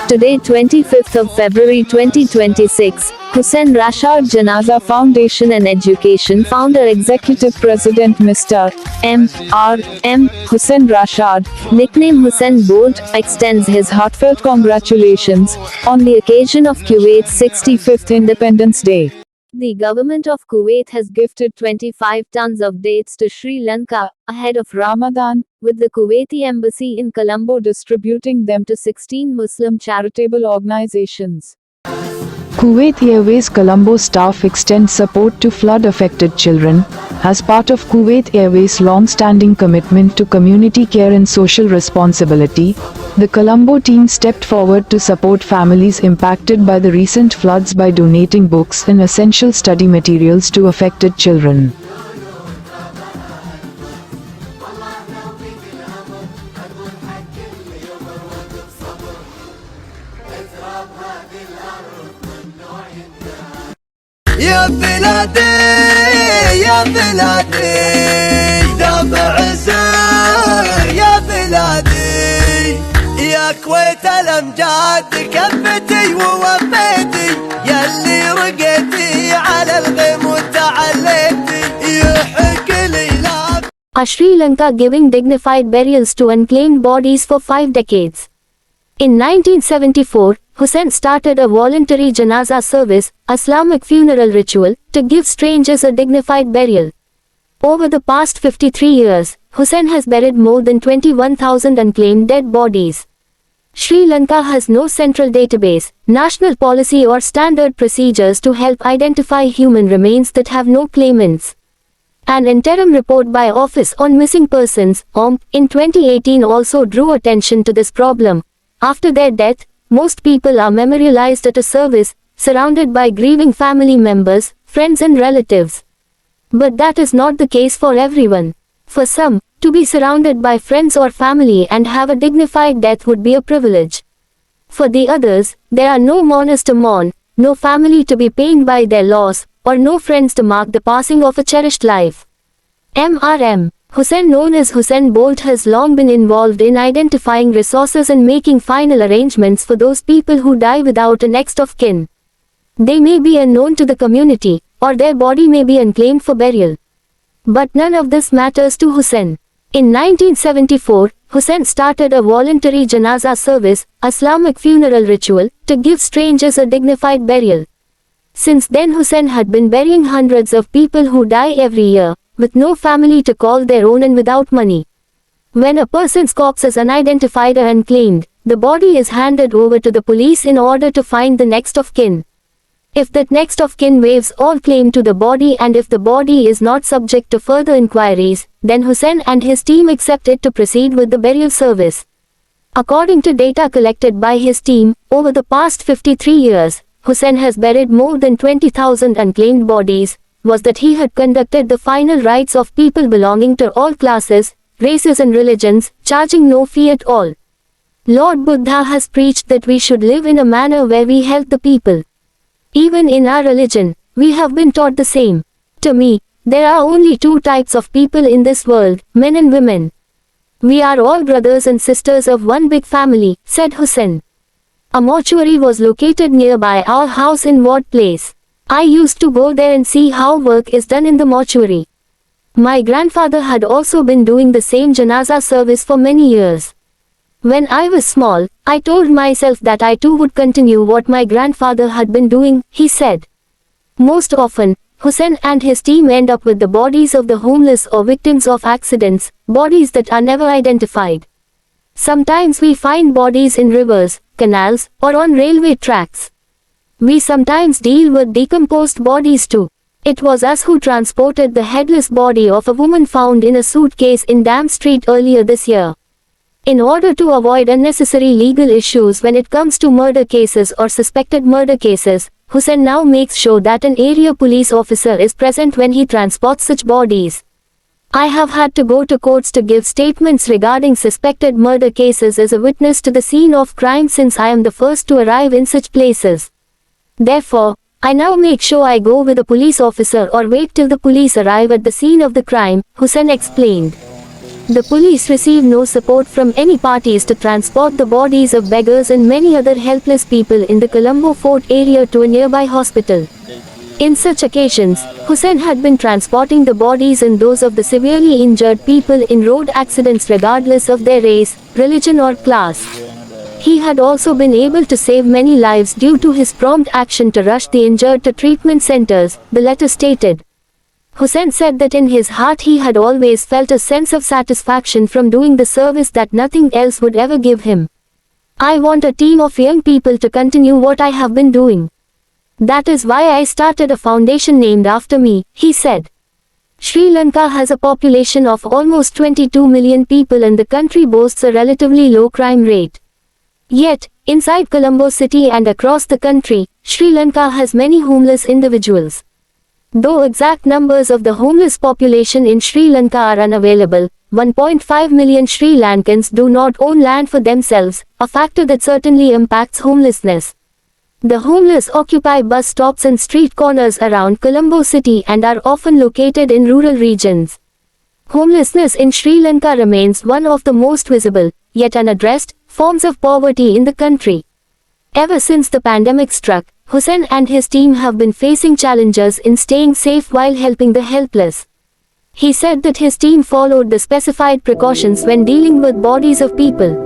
Today 25th of February 2026, Hussain Rashad Janaza Foundation and Education Founder Executive President Mr. M.R.M. Hussain Rashad, nickname Hussain Bolt, extends his heartfelt congratulations on the occasion of Kuwait's 65th Independence Day. The government of Kuwait has gifted 25 tons of dates to Sri Lanka ahead of Ramadan, with the Kuwaiti embassy in Colombo distributing them to 16 Muslim charitable organizations. Kuwait Airways Colombo staff extends support to flood-affected children. As part of Kuwait Airways' long-standing commitment to community care and social responsibility, the Colombo team stepped forward to support families impacted by the recent floods by donating books and essential study materials to affected children. يا بلادي يا بلادي دمع عسر يا بلادي يا كويت الامجاد كفتي ووفيتي ياللي رقيتي على الغيم وتعليتي يحق لي Sri Lanka giving dignified burials to unclaimed bodies for 5 decades. In 1974, Hussain started a voluntary janaza service, a Islamic funeral ritual, to give strangers a dignified burial. Over the past 53 years, Hussain has buried more than 21,000 unclaimed dead bodies. Sri Lanka has no central database, national policy or standard procedures to help identify human remains that have no claimants. An interim report by Office on Missing Persons, OMP, in 2018 also drew attention to this problem. After their death, most people are memorialized at a service, surrounded by grieving family members, friends and relatives. But that is not the case for everyone. For some, to be surrounded by friends or family and have a dignified death would be a privilege. For the others, there are no mourners to mourn, no family to be pained by their loss, or no friends to mark the passing of a cherished life. M.R.M. Hussain, known as Hussain Bolt, has long been involved in identifying resources and making final arrangements for those people who die without a next of kin. They may be unknown to the community, or their body may be unclaimed for burial. But none of this matters to Hussain. In 1974, Hussain started a voluntary janaza service, a Islamic funeral ritual, to give strangers a dignified burial. Since then Hussain had been burying hundreds of people who die every year, with no family to call their own and without money. When a person's corpse is unidentified or unclaimed, the body is handed over to the police in order to find the next of kin. If that next of kin waives all claim to the body and if the body is not subject to further inquiries, then Hussain and his team accept it to proceed with the burial service. According to data collected by his team, over the past 53 years, Hussain has buried more than 20,000 unclaimed bodies. Was that he had conducted the final rites of people belonging to all classes, races and religions, charging no fee at all. Lord Buddha has preached that we should live in a manner where we help the people. Even in our religion, we have been taught the same. To me, there are only 2 types of people in this world, men and women. We are all brothers and sisters of one big family, said Hussain. A mortuary was located nearby our house in Ward Place. I used to go there and see how work is done in the mortuary. My grandfather had also been doing the same janaza service for many years. When I was small, I told myself that I too would continue what my grandfather had been doing, he said. Most often, Hussain and his team end up with the bodies of the homeless or victims of accidents, bodies that are never identified. Sometimes we find bodies in rivers, canals, or on railway tracks. We sometimes deal with decomposed bodies too. It was us who transported the headless body of a woman found in a suitcase in Dam Street earlier this year. In order to avoid unnecessary legal issues when it comes to murder cases or suspected murder cases, Hussain now makes sure that an area police officer is present when he transports such bodies. I have had to go to courts to give statements regarding suspected murder cases as a witness to the scene of crime since I am the first to arrive in such places. Therefore, I now make sure I go with a police officer or wait till the police arrive at the scene of the crime, Hussain explained. The police received no support from any parties to transport the bodies of beggars and many other helpless people in the Colombo Fort area to a nearby hospital. In such occasions, Hussain had been transporting the bodies and those of the severely injured people in road accidents regardless of their race, religion or class. He had also been able to save many lives due to his prompt action to rush the injured to treatment centers, the letter stated. Hussain said that in his heart he had always felt a sense of satisfaction from doing the service that nothing else would ever give him. I want a team of young people to continue what I have been doing. That is why I started a foundation named after me, he said. Sri Lanka has a population of almost 22 million people and the country boasts a relatively low crime rate. Yet, inside Colombo city and across the country, Sri Lanka has many homeless individuals. Though exact numbers of the homeless population in Sri Lanka are unavailable, 1.5 million Sri Lankans do not own land for themselves, a factor that certainly impacts homelessness. The homeless occupy bus stops and street corners around Colombo city and are often located in rural regions. Homelessness in Sri Lanka remains one of the most visible, yet unaddressed, forms of poverty in the country. Ever since the pandemic struck, Hussain and his team have been facing challenges in staying safe while helping the helpless. He said that his team followed the specified precautions when dealing with bodies of people.